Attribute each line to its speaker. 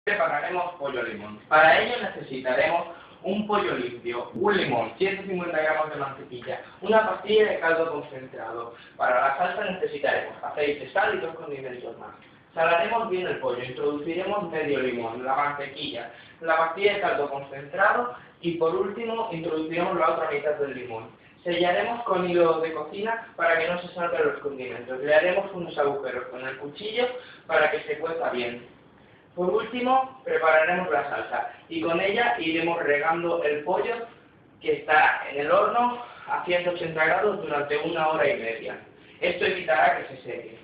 Speaker 1: Prepararemos pollo limón. Para ello necesitaremos un pollo limpio, un limón, 150 gramos de mantequilla, una pastilla de caldo concentrado. Para la salsa necesitaremos aceite, sal y 2 condimentos más. Salaremos bien el pollo, introduciremos medio limón, la mantequilla, la pastilla de caldo concentrado y por último introduciremos la otra mitad del limón. Sellaremos con hilo de cocina para que no se salgan los condimentos. Le haremos unos agujeros con el cuchillo para que se cueza bien. Por último, prepararemos la salsa y con ella iremos regando el pollo que está en el horno a 180 grados durante 1 hora y media. Esto evitará que se seque.